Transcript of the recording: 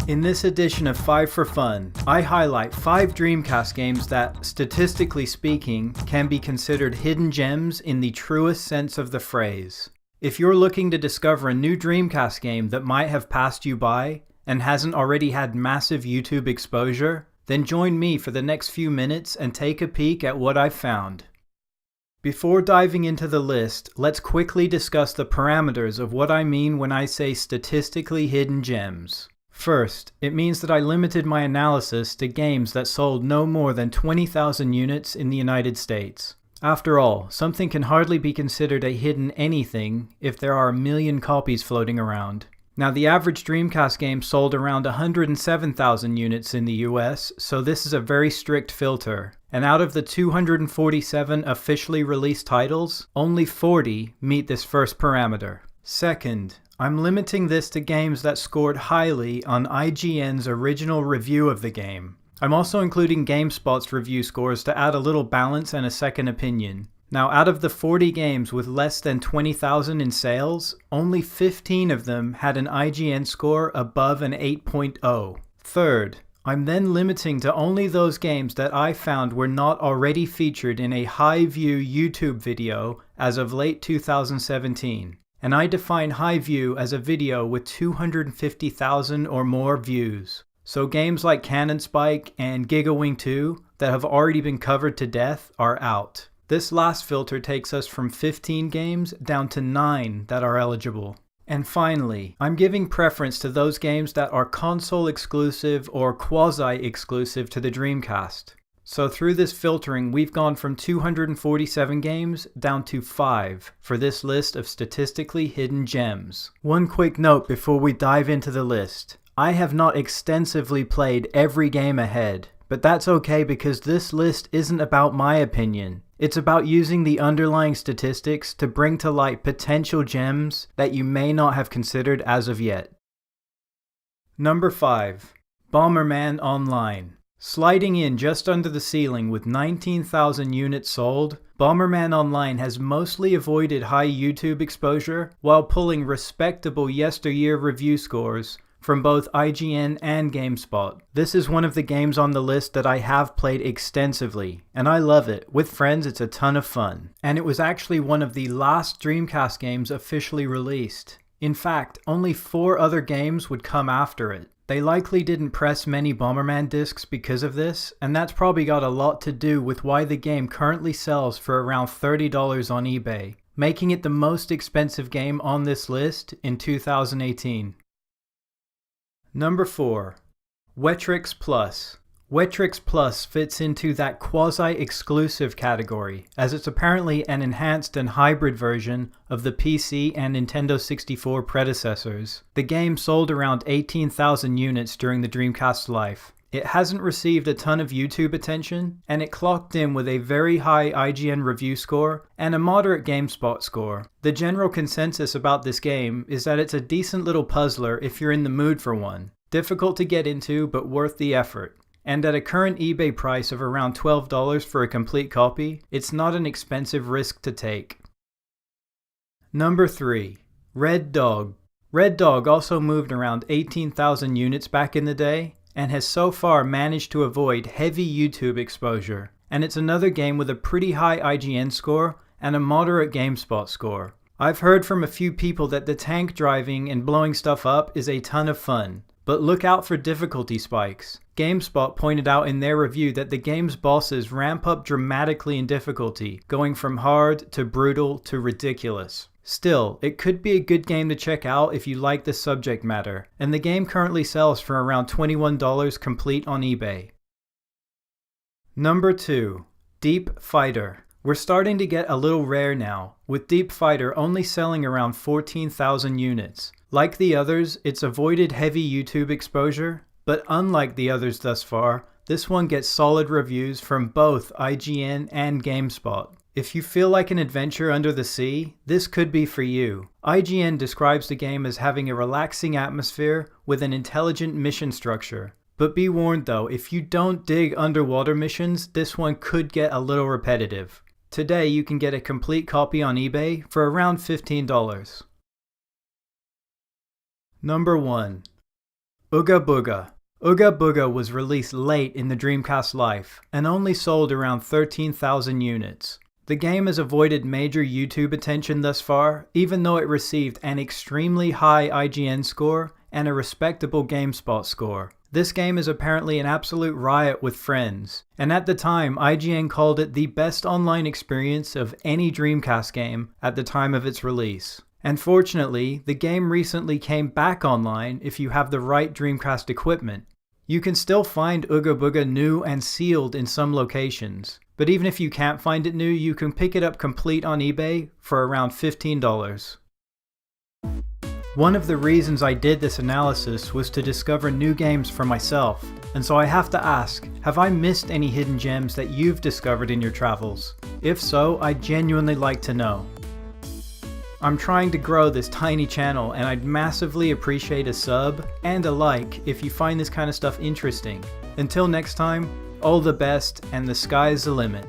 In this edition of 5 for Fun, I highlight 5 Dreamcast games that, statistically speaking, can be considered hidden gems in the truest sense of the phrase. If you're looking to discover a new Dreamcast game that might have passed you by and hasn't already had massive YouTube exposure, then join me for the next few minutes and take a peek at what I've found. Before diving into the list, let's quickly discuss the parameters of what I mean when I say statistically hidden gems. First, it means that I limited my analysis to games that sold no more than 20,000 units in the United States. After all, something can hardly be considered a hidden anything if there are a million copies floating around. Now, the average Dreamcast game sold around 107,000 units in the US, so this is a very strict filter. And out of the 247 officially released titles, only 40 meet this first parameter. Second, I'm limiting this to games that scored highly on IGN's original review of the game. I'm also including GameSpot's review scores to add a little balance and a second opinion. Now, out of the 40 games with less than 20,000 in sales, only 15 of them had an IGN score above an 8.0. Third, I'm then limiting to only those games that I found were not already featured in a high-view YouTube video as of late 2017. And I define high-view as a video with 250,000 or more views. So games like Cannon Spike and GigaWing 2 that have already been covered to death are out. This last filter takes us from 15 games down to 9 that are eligible. And finally, I'm giving preference to those games that are console exclusive or quasi-exclusive to the Dreamcast. So through this filtering, we've gone from 247 games down to 5 for this list of statistically hidden gems. One quick note before we dive into the list. I have not extensively played every game ahead, but that's okay because this list isn't about my opinion. It's about using the underlying statistics to bring to light potential gems that you may not have considered as of yet. Number 5. Bomberman Online. Sliding in just under the ceiling with 19,000 units sold, Bomberman Online has mostly avoided high YouTube exposure while pulling respectable yesteryear review scores from both IGN and GameSpot. This is one of the games on the list that I have played extensively, and I love it. With friends, it's a ton of fun. And it was actually one of the last Dreamcast games officially released. In fact, only 4 other games would come after it. They likely didn't press many Bomberman discs because of this, and that's probably got a lot to do with why the game currently sells for around $30 on eBay, making it the most expensive game on this list in 2018. Number 4. Wetrix Plus. Wetrix Plus fits into that quasi-exclusive category, as it's apparently an enhanced and hybrid version of the PC and Nintendo 64 predecessors. The game sold around 18,000 units during the Dreamcast's life. It hasn't received a ton of YouTube attention, and it clocked in with a very high IGN review score and a moderate GameSpot score. The general consensus about this game is that it's a decent little puzzler if you're in the mood for one. Difficult to get into, but worth the effort. And at a current eBay price of around $12 for a complete copy, it's not an expensive risk to take. Number 3. Red Dog. Red Dog also moved around 18,000 units back in the day, and has so far managed to avoid heavy YouTube exposure. And it's another game with a pretty high IGN score and a moderate GameSpot score. I've heard from a few people that the tank driving and blowing stuff up is a ton of fun, but look out for difficulty spikes. GameSpot pointed out in their review that the game's bosses ramp up dramatically in difficulty, going from hard to brutal to ridiculous. Still, it could be a good game to check out if you like the subject matter, and the game currently sells for around $21 complete on eBay. Number 2. Deep Fighter. We're starting to get a little rare now, with Deep Fighter only selling around 14,000 units. Like the others, it's avoided heavy YouTube exposure, but unlike the others thus far, this one gets solid reviews from both IGN and GameSpot. If you feel like an adventure under the sea, this could be for you. IGN describes the game as having a relaxing atmosphere with an intelligent mission structure. But be warned though, if you don't dig underwater missions, this one could get a little repetitive. Today you can get a complete copy on eBay for around $15. Number 1. Ooga Booga. Ooga Booga was released late in the Dreamcast life and only sold around 13,000 units. The game has avoided major YouTube attention thus far, even though it received an extremely high IGN score and a respectable GameSpot score. This game is apparently an absolute riot with friends, and at the time IGN called it the best online experience of any Dreamcast game at the time of its release. And fortunately, the game recently came back online if you have the right Dreamcast equipment. You can still find Ooga Booga new and sealed in some locations, but even if you can't find it new, you can pick it up complete on eBay for around $15. One of the reasons I did this analysis was to discover new games for myself, and so I have to ask, have I missed any hidden gems that you've discovered in your travels? If so, I'd genuinely like to know. I'm trying to grow this tiny channel, and I'd massively appreciate a sub and a like if you find this kind of stuff interesting. Until next time, all the best, and the sky's the limit.